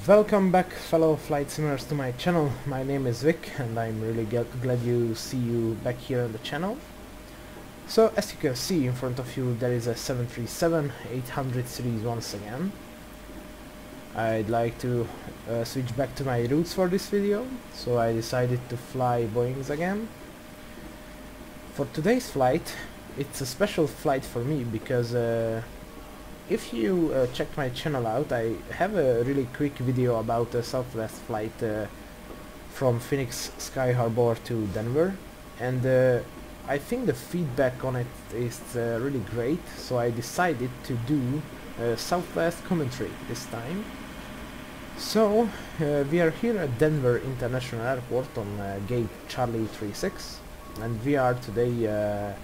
Welcome back, fellow flight simmers, to my channel. My name is Vic and I'm really glad you see you back here on the channel. So as you can see in front of you, there is a 737-800 series once again. I'd like to switch back to my roots for this video, so I decided to fly Boeings again. For today's flight, it's a special flight for me because if you check my channel out, I have a really quick video about a Southwest flight from Phoenix Sky Harbor to Denver, and I think the feedback on it is really great, so I decided to do Southwest commentary this time. So we are here at Denver International Airport on gate Charlie 36, and we are today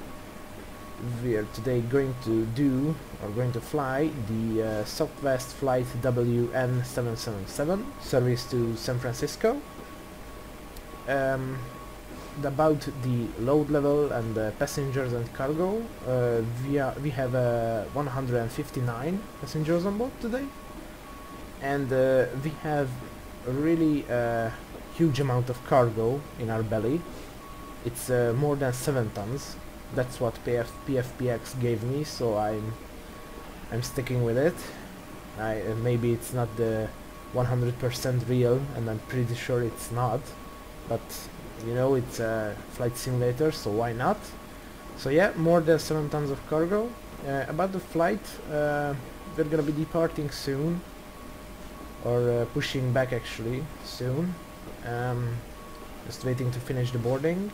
going to fly the Southwest flight WN777 service to San Francisco. About the load level and passengers and cargo, we have 159 passengers on board today, and we have a really huge amount of cargo in our belly. It's more than 7 tons. That's what PFPX gave me, so I'm sticking with it. Maybe it's not the 100% real, and I'm pretty sure it's not, but you know, it's a flight simulator, so why not? So yeah, more than 7 tons of cargo. About the flight, we're gonna be departing soon, or pushing back actually soon. Just waiting to finish the boarding.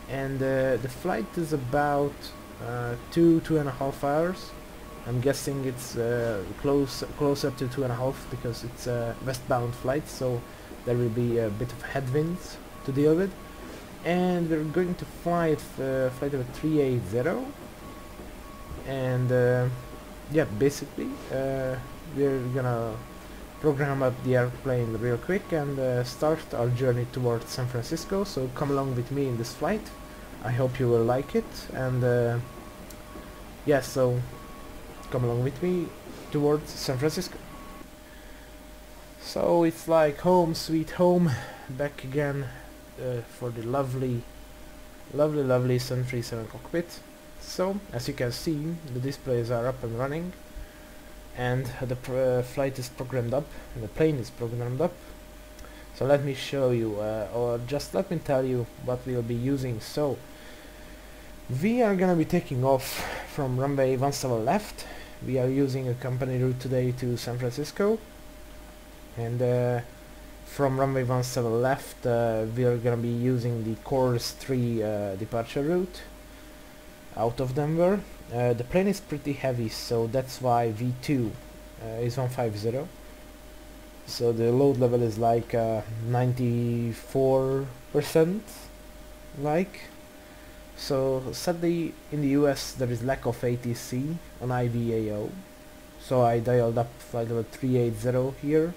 And the flight is about 2.5 hours. I'm guessing it's closer to 2.5 because it's a westbound flight, so there will be a bit of headwinds to deal with. And we're going to fly at flight level 380, and yeah, basically we're gonna program up the airplane real quick and start our journey towards San Francisco, so come along with me in this flight. I hope you will like it, and yeah, so come along with me towards San Francisco. So it's like home sweet home, back again for the lovely 737 cockpit. So as you can see, the displays are up and running, and the flight is programmed up, and the plane is programmed up. So let me show you, or just let me tell you what we'll be using. So we are gonna be taking off from runway 17 left. We are using a company route today to San Francisco, and from runway 17 left we are gonna be using the course 3 departure route out of Denver. The plane is pretty heavy, so that's why V2 is 150. So the load level is like 94%, like. So sadly in the US there is lack of ATC on IVAO, so I dialed up flight level 380 here,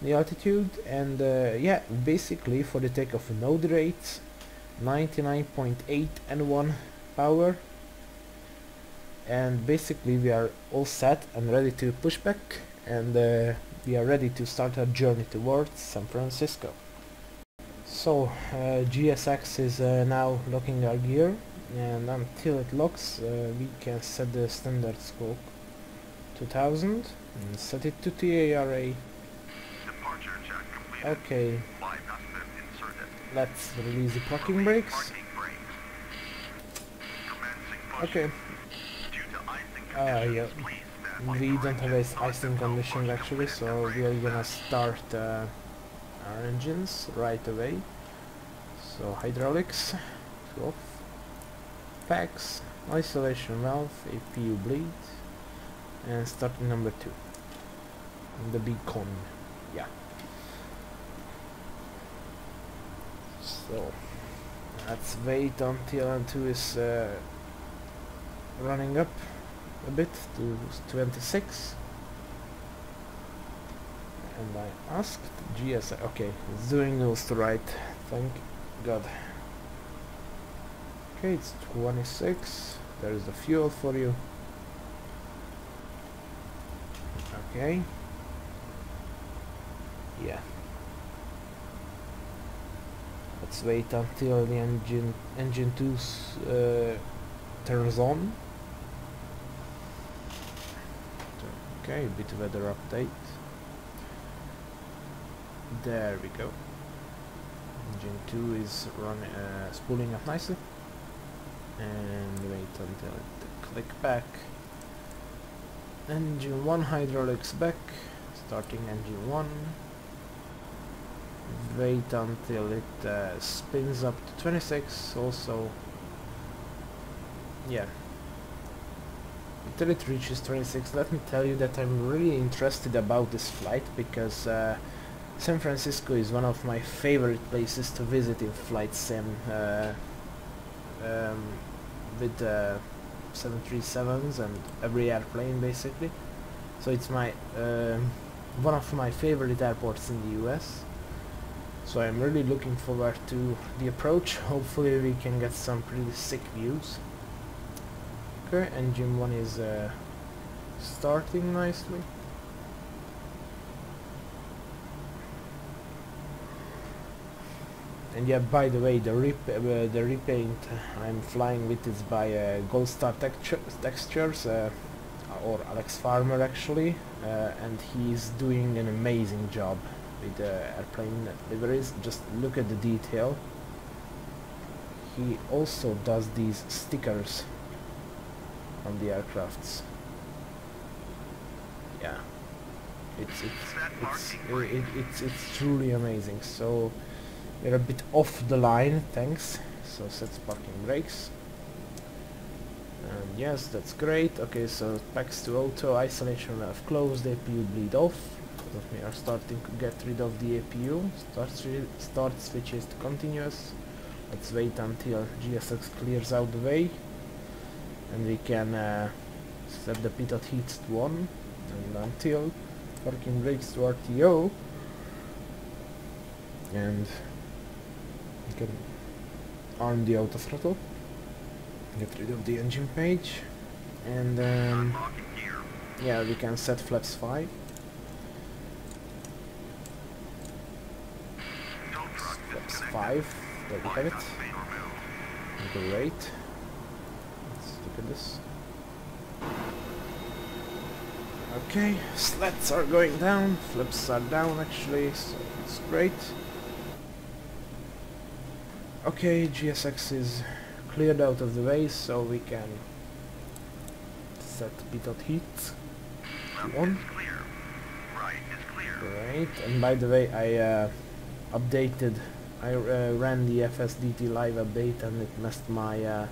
the altitude, and yeah, basically for the takeoff node rates 99.8 N1 power, and basically we are all set and ready to push back, and we are ready to start our journey towards San Francisco. So GSX is now locking our gear, and until it locks we can set the standard scope 2000 and set it to TARA. Okay, let's release the parking brakes. Okay. Yeah, we don't have icing conditions actually, so we are gonna start our engines right away. So hydraulics off, packs, isolation valve, APU bleed, and starting number 2, the beacon. Yeah. So let's wait until N2 is running up a bit to 26. And I asked GSI, okay, it's doing nose to right, thank God. Okay, it's 26, there is the fuel for you. Okay, Yeah. Let's wait until the engine 2 turns on. Okay, bit of weather update. There we go. Engine 2 is spooling up nicely. And wait until it click back. Engine 1 hydraulics back. Starting engine 1. Wait until it spins up to 26. Also, yeah. Until it reaches 26, let me tell you that I'm really interested about this flight because San Francisco is one of my favorite places to visit in flight sim with 737s and every airplane basically. So it's my one of my favorite airports in the US. So I'm really looking forward to the approach. Hopefully we can get some pretty sick views. Okay, engine 1 is starting nicely. And yeah, by the way, the repaint I'm flying with is by Gold Star Textures, or Alex Farmer actually, and he's doing an amazing job with the airplane liveries. Just look at the detail. He also does these stickers on the aircrafts. Yeah, it's truly amazing. So we're a bit off the line, thanks. So sets parking brakes. And yes, that's great. Okay, so packs to auto, isolation valve closed, APU bleed off. We are starting to get rid of the APU. Start switches to continuous. Let's wait until GSX clears out the way. And we can set the pitot heats to 1. And until parking brakes to RTO. And we can arm the auto throttle, get rid of the engine page, and yeah, we can set flaps 5. Flaps 5, there we have it. Great. Let's look at this. Okay, slats are going down, flaps are down actually, so it's great. Okay, GSX is cleared out of the way, so we can set pitot heat to 1. Great, and by the way, I ran the FSDT live update and it messed my,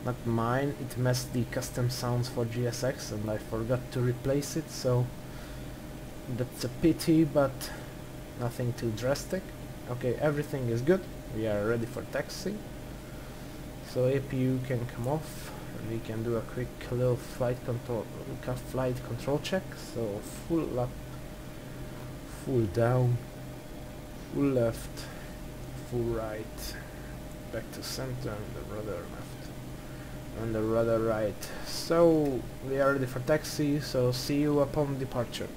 not mine, it messed the custom sounds for GSX and I forgot to replace it, so that's a pity, but nothing too drastic. Okay, everything is good. We are ready for taxi. So APU can come off and we can do a quick little flight control check. So full up, full down, full left, full right, back to center and the rudder left and the rudder right. So we are ready for taxi, so see you upon departure.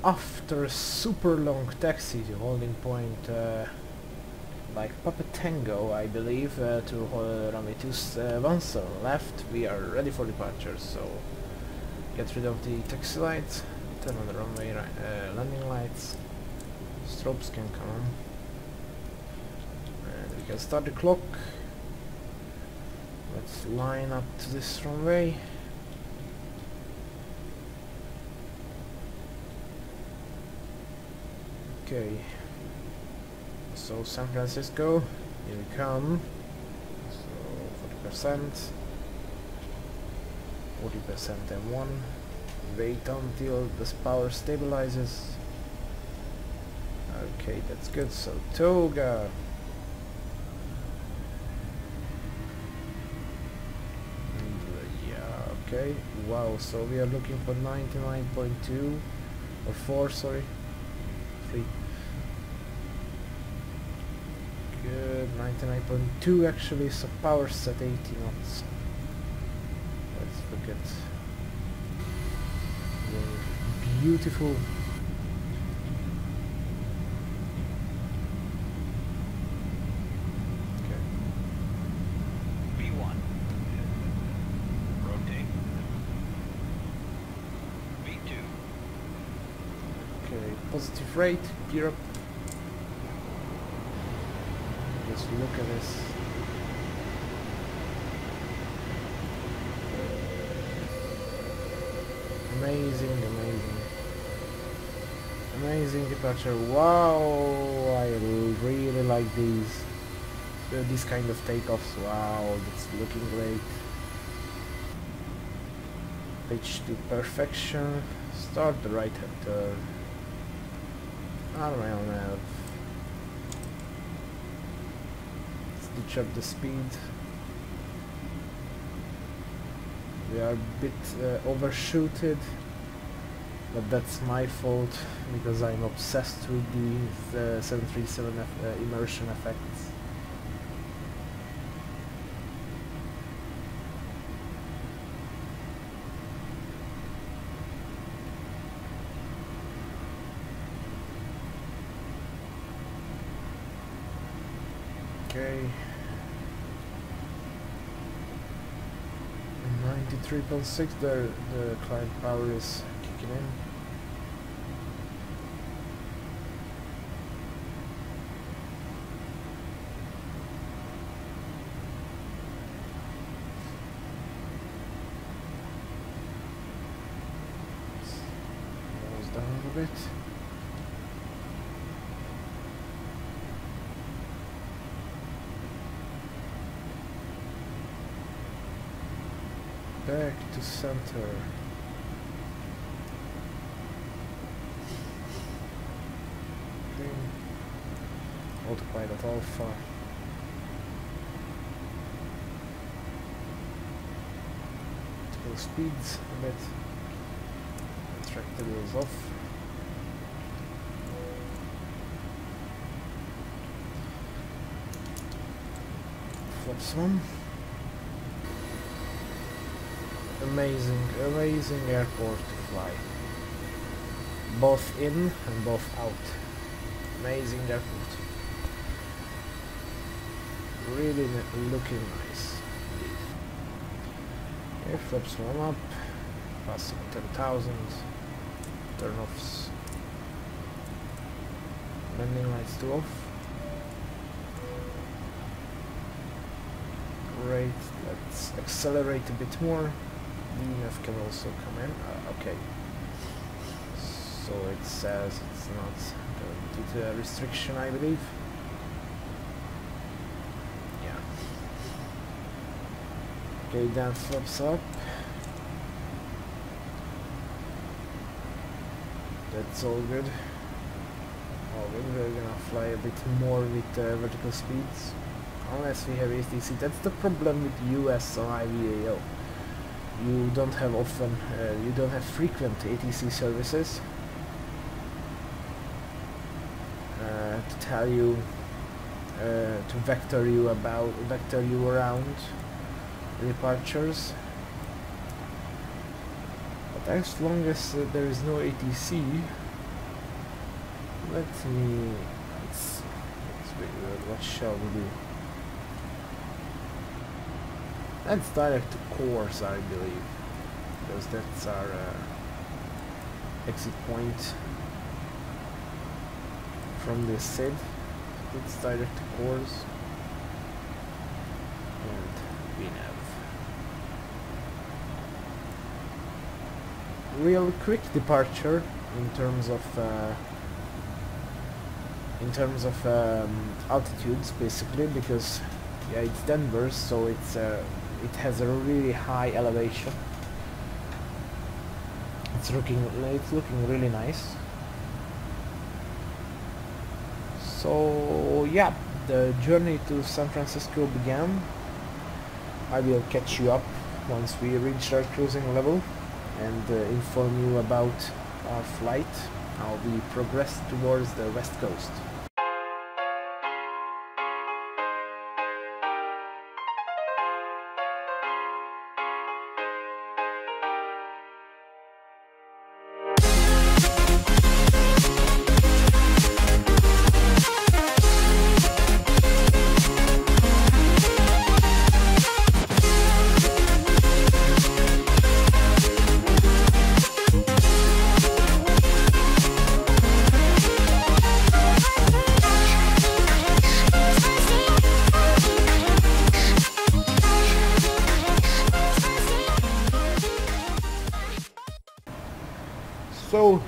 After a super long taxi to holding point like Papa Tango, I believe, to runway 27 left, we are ready for departure. So get rid of the taxi lights, turn on the runway landing lights, strobes can come on, and we can start the clock. Let's line up to this runway. Okay, so San Francisco, here we come. So 40%, 40% M1. Wait until this power stabilizes. Okay, that's good. So Toga. And, yeah, okay. Wow. So we are looking for 99.2 or 4. Sorry. 3. Good, 99.2 actually, so power set 80 knots. Let's look at the beautiful positive rate, gear up. Just look at this. Amazing, amazing. Amazing departure. Wow, I really like these kind of takeoffs. Wow, that's looking great. Pitch to perfection. Start the right hand turn. Around nav. Stitch up the speed. We are a bit overshooted, but that's my fault because I'm obsessed with the 737 immersion effects. Okay. 93.6, the client power is kicking in. Nose down a bit. Back to center. Okay. Autopilot alpha. Typical speeds a bit. Track the wheels off. Flaps one. Amazing, amazing airport to fly. Both in and both out. Amazing airport. Really looking nice. Okay, flaps one up. Passing 10,000. Turn-offs. Landing lights two off. Great, let's accelerate a bit more. DNF can also come in. Okay, so it says it's not going due to a restriction, I believe. Yeah. Okay, then flaps up. That's all good. All good. We're gonna fly a bit more with vertical speeds, unless we have ATC. That's the problem with US on IVAO. You don't have you don't have frequent ATC services to tell you, to vector you around departures. But as long as there is no ATC, let's what shall we do? That's direct to course, I believe, because that's our exit point from the SID. It's direct to course and VNAV. Real quick departure in terms of altitudes, basically, because yeah, it's Denver, so it has a really high elevation. It's looking really nice. So yeah, the journey to San Francisco began. I will catch you up once we reach our cruising level and inform you about our flight, how we progress towards the west coast.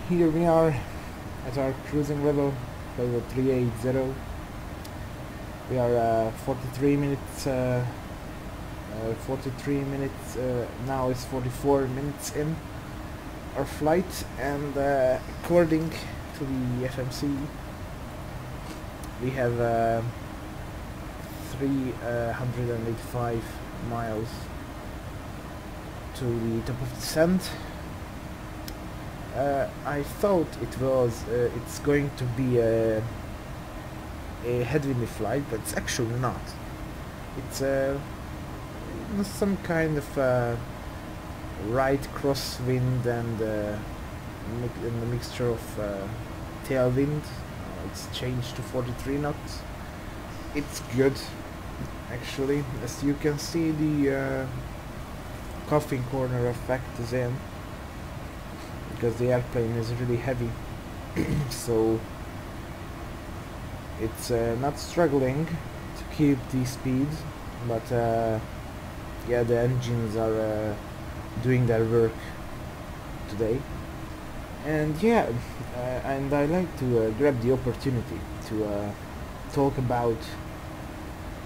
here we are at our cruising level 380. We are 43 minutes now it's 44 minutes in our flight, and according to the FMC we have 385 miles to the top of descent. I thought it's going to be a headwindy flight, but it's actually not. It's some kind of right crosswind and a mixture of tailwind. It's changed to 43 knots. It's good, actually. As you can see, the coffin corner effect is in, because the airplane is really heavy. So it's not struggling to keep the speed, but yeah, the engines are doing their work today. And yeah, and I like to grab the opportunity to talk about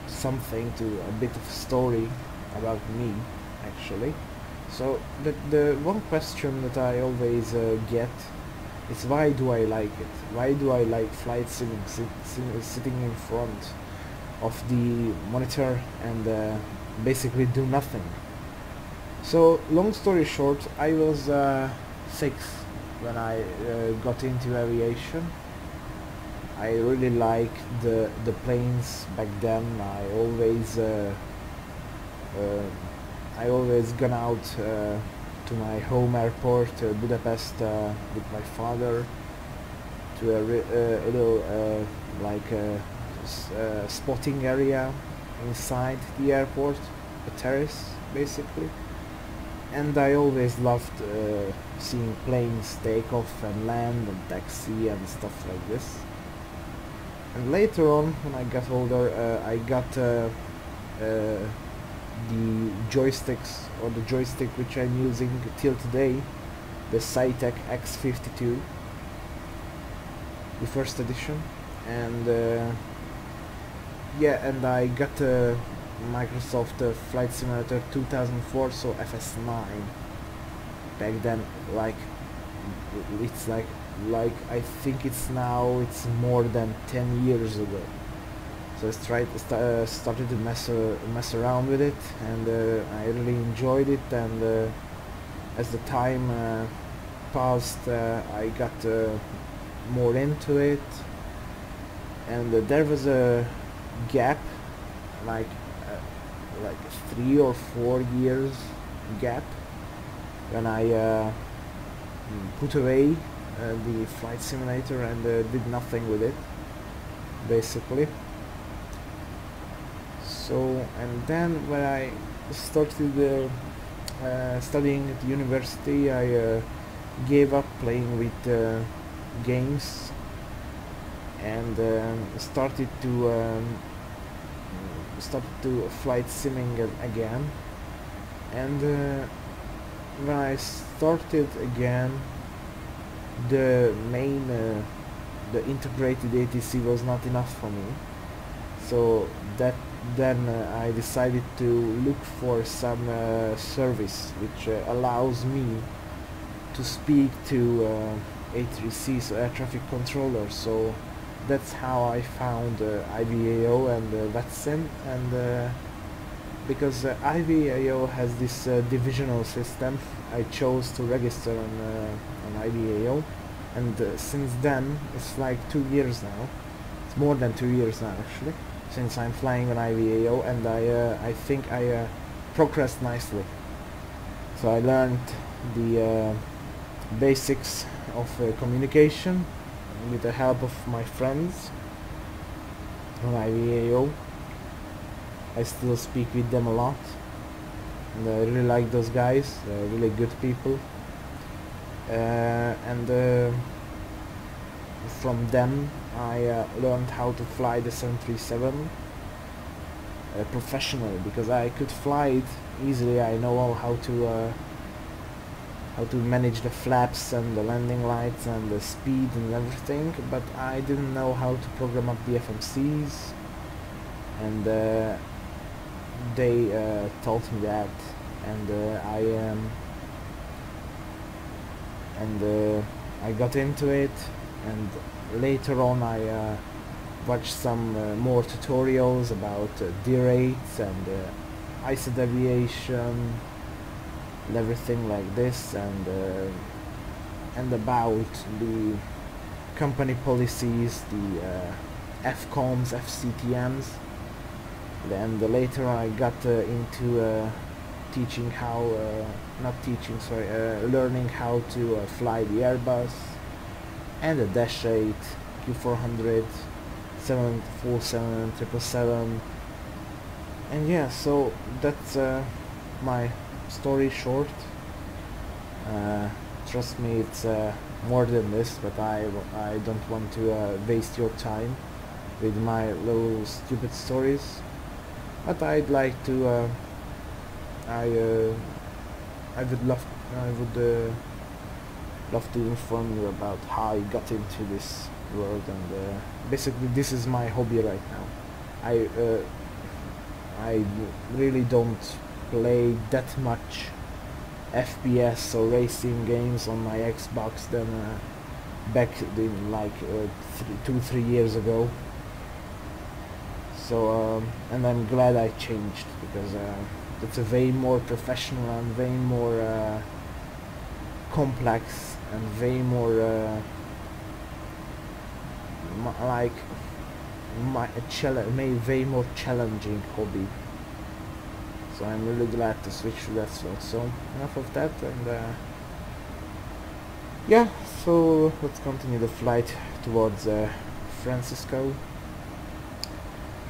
something, to a bit of story about me, actually. So the one question that I always get is, why do I like it? Why do I like flight simming, sitting in front of the monitor and basically do nothing? So long story short, I was 6 when I got into aviation. I really liked the planes back then. I always gone out to my home airport, Budapest, with my father, to a little spotting area inside the airport, a terrace basically. And I always loved seeing planes take off and land and taxi and stuff like this. And later on, when I got older, I got the joysticks, or the joystick which I'm using till today, the Saitek X52, the first edition. And yeah, and I got Microsoft Flight Simulator 2004, so FS9. Back then, it's like I think it's more than 10 years ago. So I started to mess around with it, and I really enjoyed it. And as the time passed, I got more into it, and there was a gap, like 3 or 4 years gap, when I put away the flight simulator and did nothing with it, basically. So, and then when I started studying at the university, I gave up playing with games and started to flight simming again. And when I started again, the integrated ATC was not enough for me. So then I decided to look for some service which allows me to speak to A3C, so air traffic controller. So that's how I found IVAO and VetSim, and because IVAO has this divisional system, I chose to register on IVAO, and since then it's like 2 years now. It's more than 2 years now, actually, since I'm flying on IVAO, and I think I progressed nicely. So I learned the basics of communication with the help of my friends on IVAO. I still speak with them a lot, and I really like those guys. They're really good people, and from them I learned how to fly the 737 professionally, because I could fly it easily. I know how to how to manage the flaps and the landing lights and the speed and everything, but I didn't know how to program up the FMCs, and they told me that, and I got into it, and later on I watched some more tutorials about derates and ISO deviation and everything like this, and about the company policies, the FCOMs, FCTMs. Then later I got into teaching how, learning how to fly the Airbus and the Dash 8, Q400, 747, 777, and yeah, so that's my story short. Trust me, it's more than this, but I don't want to waste your time with my little stupid stories. But I'd like to. I would love to inform you about how I got into this world, and basically this is my hobby right now. I really don't play that much FPS or racing games on my Xbox than back in like 2-3 years ago. So and I'm glad I changed, because it's a way more professional and way more complex and way more way more challenging hobby. So I'm really glad to switch to that slot. So enough of that, and yeah, so let's continue the flight towards Francisco.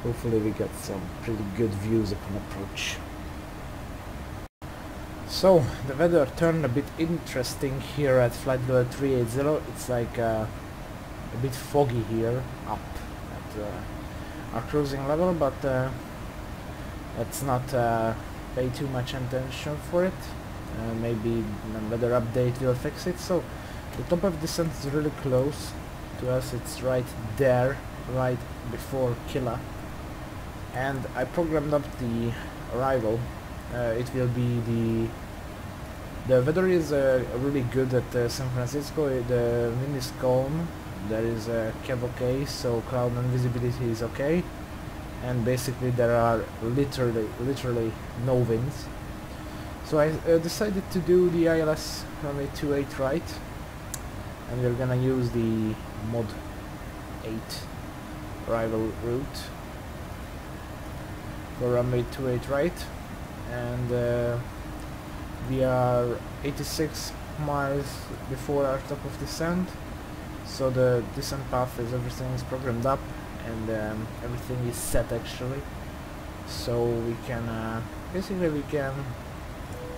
Hopefully we get some pretty good views upon approach. So the weather turned a bit interesting here at flight level 380. It's like a bit foggy here up at our cruising level, but let's not pay too much attention for it. Maybe the weather update will fix it. So the top of descent is really close to us. It's right there, right before Killa, and I programmed up the arrival. It will be the weather is really good at San Francisco. The wind is calm, there is a cab okay, so cloud and visibility is okay, and basically there are literally no winds. So I decided to do the ILS runway 28 right, and we're gonna use the mod 8 arrival route for runway 28 right, and we are 86 miles before our top of descent, so the descent path is, everything is programmed up, and everything is set actually, so we can basically we can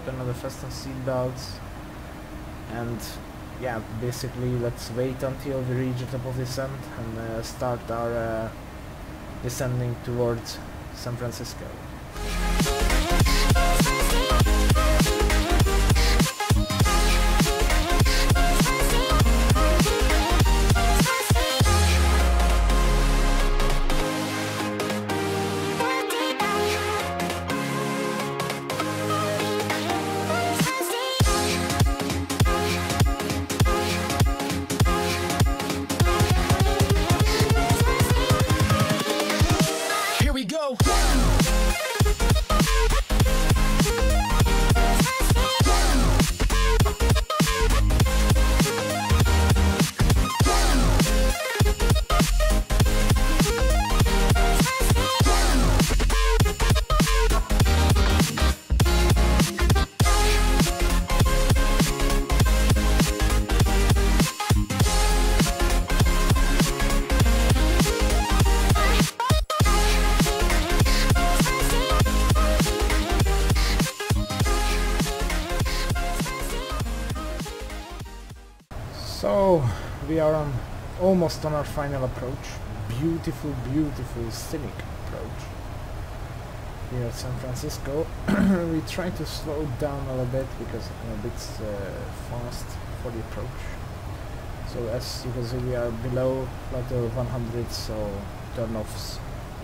turn on the fasten seat belts, and yeah, basically let's wait until we reach the top of descent and start our descending towards San Francisco. So we are almost on our final approach. Beautiful, beautiful scenic approach. here at San Francisco. We try to slow down a little bit because I'm a bit fast for the approach. So as you can see, we are below flight level 100, so turn-offs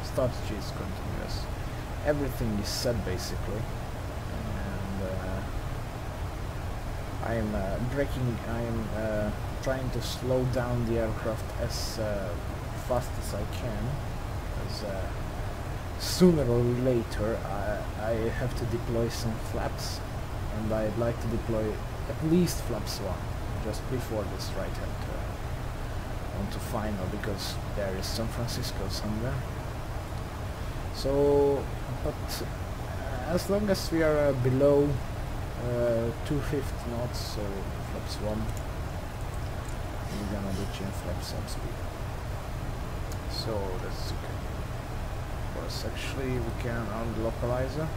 strategy is continuous. Everything is set basically, and I am trying to slow down the aircraft as fast as I can, because sooner or later I have to deploy some flaps, and I'd like to deploy at least flaps 1 just before this right hand turn onto final, because there is San Francisco somewhere. So, but as long as we are below 250 knots, so flaps 1, we're gonna ditch in flap some speed. So that's okay. For us, actually, we can arm the localizer,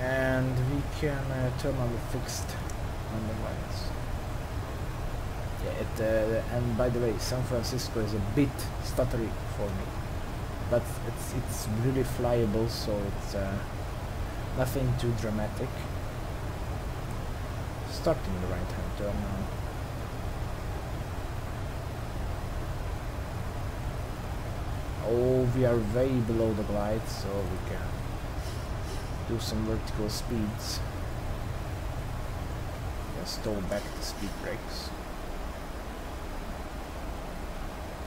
and we can turn on the fixed landing lights. Yeah, and by the way, San Francisco is a bit stuttery for me, but it's really flyable, so it's nothing too dramatic. Starting the right hand turn now. Oh, we are way below the glide, so we can do some vertical speeds. Just stall back the speed brakes.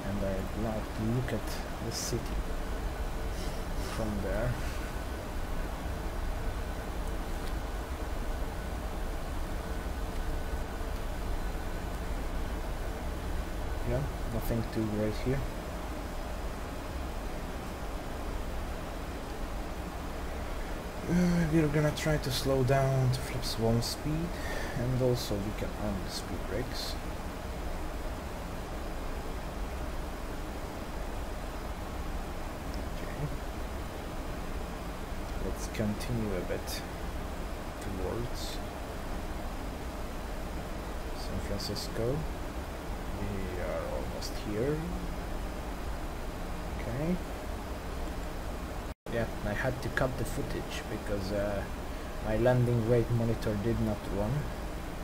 And I'd like to look at the city from there. Yeah, nothing too great here. We're gonna try to slow down to flaps 1 speed, and also we can arm the speed brakes. Okay. Let's continue a bit towards San Francisco. We are almost here. Okay. Yeah, I had to cut the footage because my landing rate monitor did not run,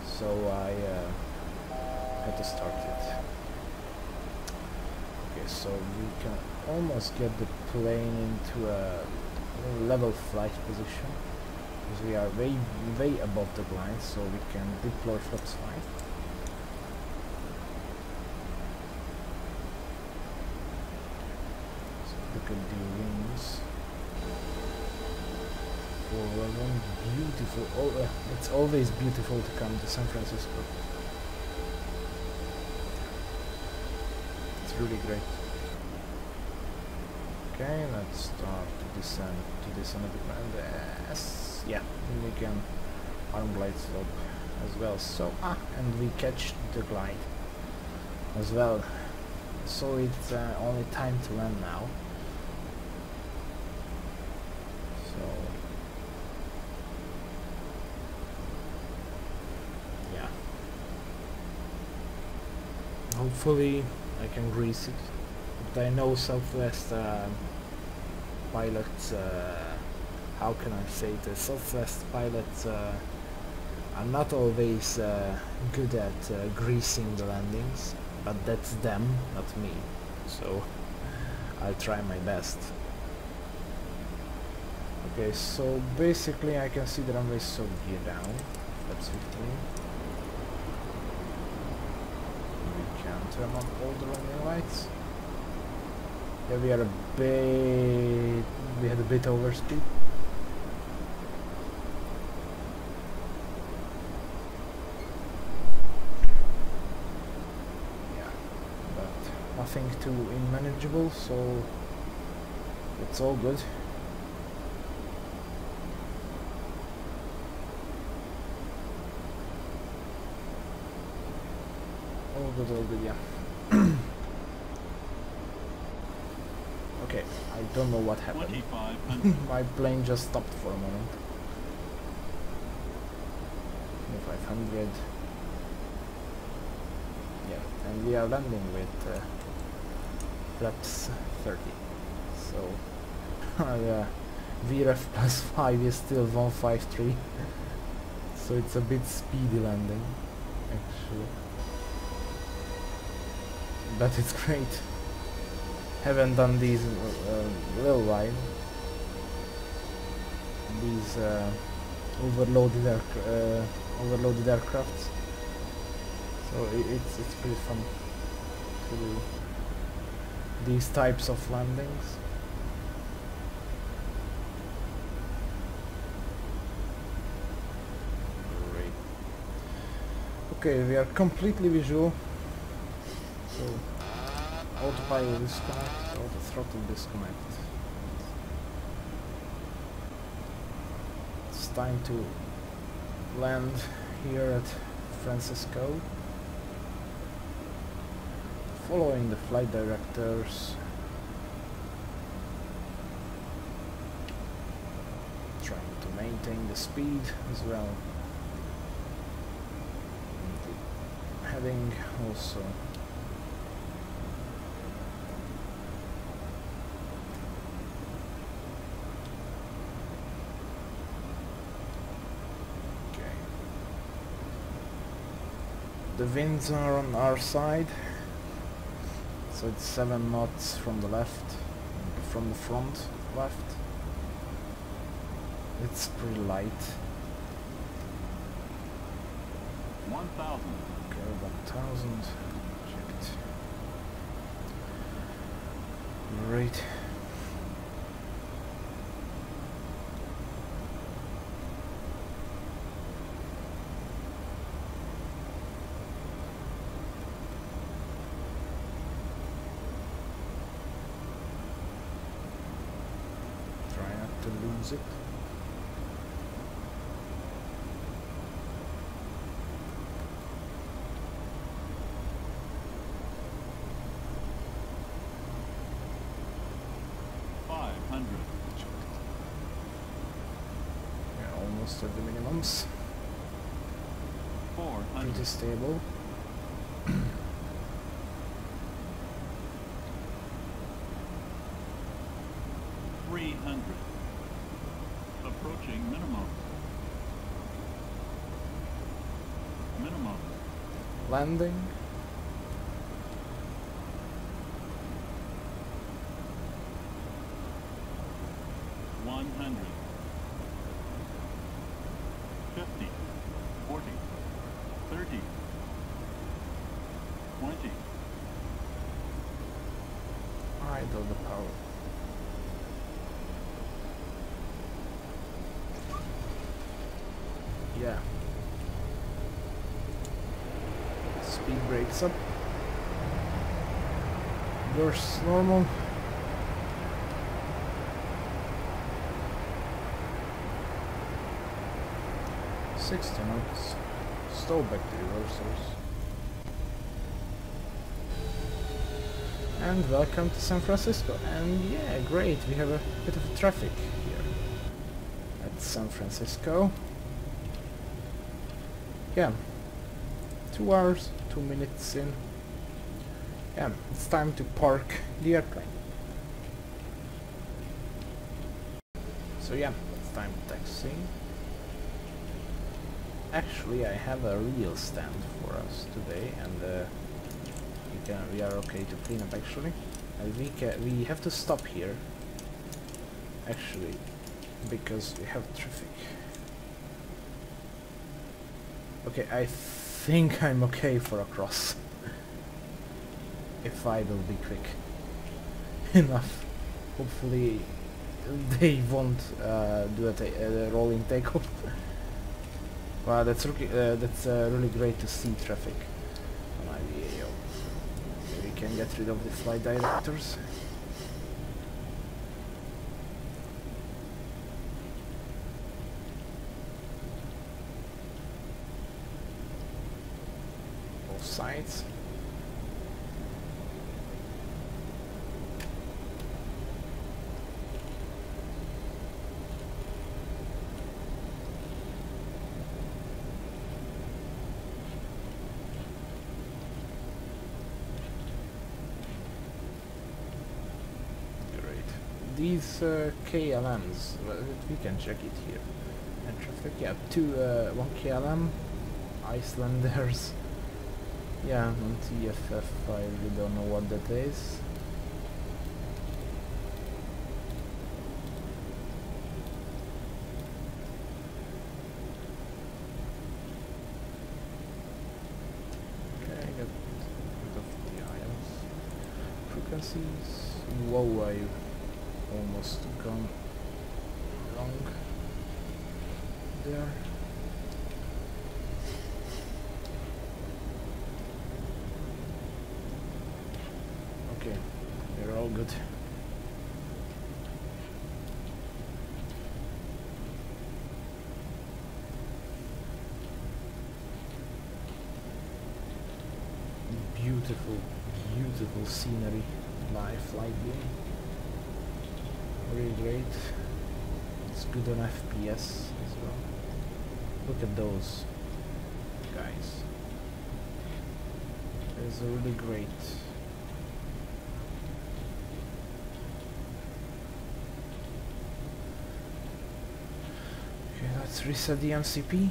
so I had to start it. Okay, so we can almost get the plane into a level flight position, because we are way above the glide, so we can deploy flaps 5. So look at the wings. Beautiful. Oh, it's always beautiful to come to San Francisco. It's really great. Okay, let's start to descend a bit, and yeah, we can arm glide slope as well. So and we catch the glide as well. So it's only time to land now. So. Hopefully I can grease it, but I know Southwest pilots, how can I say it, Southwest pilots are not always good at greasing the landings, but that's them, not me, so I'll try my best. Okay, so basically I can see the runway so gear down, that's 15. Turn on all the runway lights. Yeah, we had a bit overspeed. Yeah, but nothing too unmanageable, so it's all good. All good, yeah. Okay, I don't know what happened. My plane just stopped for a moment. 2500. Yeah, and we are landing with flaps 30. So Yeah, VREF plus 5 is still 153, so it's a bit speedy landing, actually. But it's great. Haven't done these in a little while. These overloaded aircrafts. So it's pretty fun to do these types of landings. Great. Okay, we are completely visual. So autopilot disconnect, auto throttle disconnect. It's time to land here at Francisco. Following the flight directors. Trying to maintain the speed as well. And the heading also. The winds are on our side, so it's 7 knots from the left, from the front left. It's pretty light. 1,000. Okay, 1,000. Checked. Great. To lose it. Yeah, almost at the minimums. 400. Pretty stable. 300. Approaching minimum. Minimum. Landing. $100. 50. 40. 30. 20. Idle the power. Yeah. Speed brakes up. Burst normal. $60 knots. Stow back the reversers. And welcome to San Francisco. And yeah, great. We have a bit of traffic here at San Francisco. Yeah, 2 hours, 2 minutes in. Yeah, it's time to park the airplane. So yeah, it's time to taxi. Actually, I have a real stand for us today, and we are okay to clean up actually. And we have to stop here, actually, because we have traffic. Okay, I think I'm okay for a cross. If I will be quick enough. Hopefully they won't do a rolling takeoff. Wow, that's really great to see traffic on IVAO. Maybe we can get rid of the flight directors. Both sides. these KLMs, we can check it here. And traffic, yeah, one KLM, Icelanders. Yeah, on TFF, I really don't know what that is. Okay, get rid of the ions. Frequencies. Whoa, I almost gone wrong there. Okay, they're all good. Beautiful, beautiful scenery by Flightbeam. Really great. It's good on FPS as well. Look at those guys. It's really great. Okay, let's reset the MCP.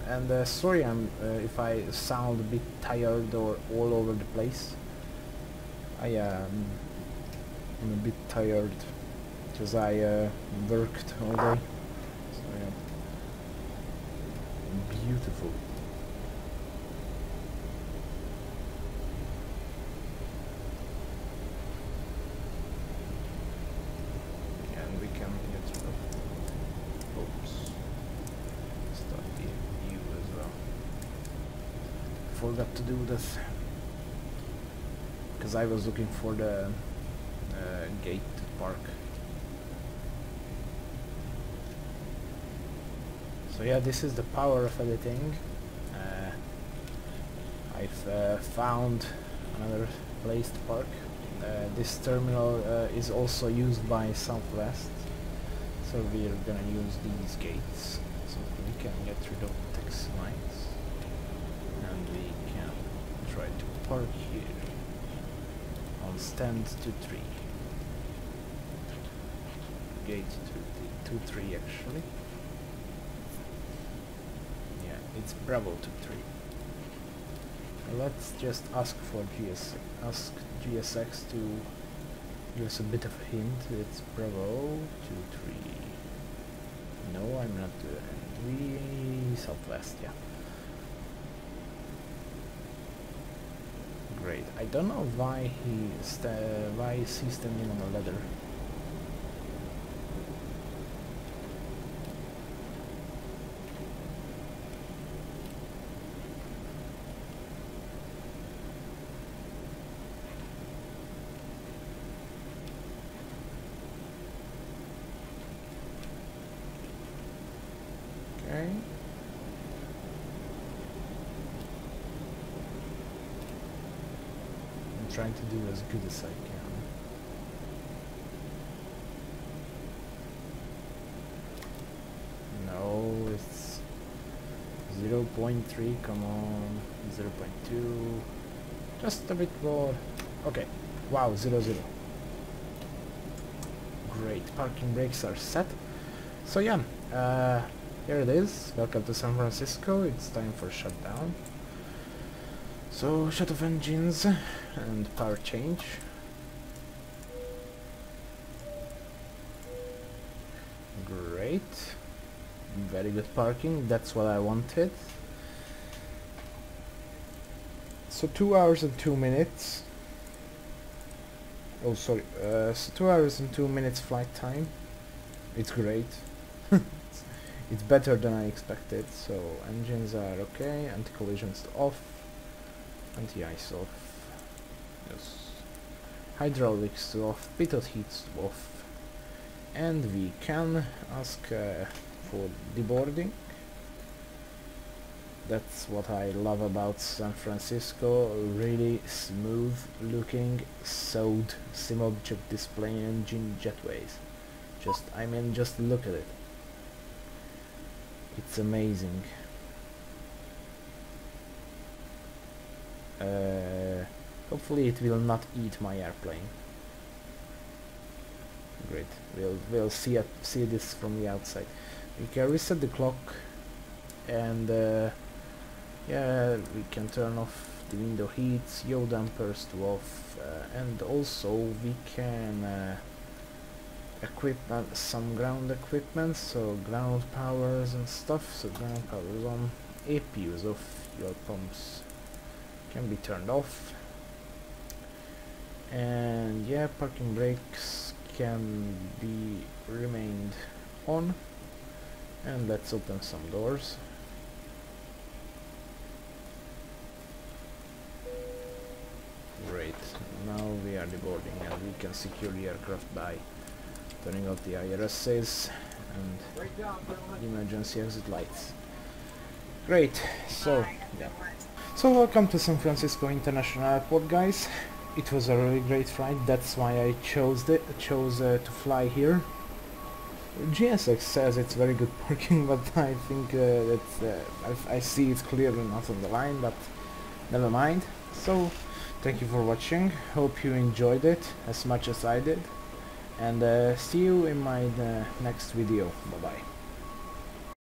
And sorry if I sound a bit tired or all over the place. I'm a bit tired because I worked all day. So yeah. Beautiful. And we can get rid of. Oops. Start the view as well. Forgot to do this because I was looking for the gate to park. So yeah, this is the power of editing. I've found another place to park. This terminal is also used by Southwest, so we're gonna use these gates. So we can get rid of taxi lines, and we can try to park here on stand 2-3. Gate 2-3 actually. Yeah, it's Bravo 2-3. Let's just ask GSX to give us a bit of a hint. It's Bravo 2-3. No, I'm not doing Southwest, yeah. Great. I don't know why he's standing on a ladder. Okay. I'm trying to do as good as I can. No, it's 0.3, come on, 0.2, just a bit more. Okay, wow, 0, 0. Great, parking brakes are set. So yeah, here it is. Welcome to San Francisco. It's time for shutdown. So shut off engines and power change. Great. Very good parking. That's what I wanted. So 2 hours and 2 minutes. Oh sorry. So 2 hours and 2 minutes flight time. It's great. It's better than I expected. So engines are okay, anti-collisions off, anti-ice off, yes, hydraulics off, pitot heats off, and we can ask for deboarding. That's what I love about San Francisco. Really smooth looking, sewed sim object display engine jetways. I mean, just look at it. It's amazing. Hopefully it will not eat my airplane. Great, we'll see this from the outside. We can reset the clock, and yeah, we can turn off the window heats, yaw dampers to off, and also we can equip some ground equipment, so ground powers and stuff. So ground powers on, APUs off, fuel pumps can be turned off, and yeah, parking brakes can be remained on. And let's open some doors. Great, now we are deboarding and we can secure the aircraft by turning off the IRSs and the emergency exit lights. Great, so yeah. So welcome to San Francisco International Airport, guys. It was a really great flight, that's why I chose to fly here. GSX says it's very good parking, but I think I see it's clearly not on the line, but never mind. So thank you for watching, hope you enjoyed it as much as I did, and see you in my next video. Bye bye.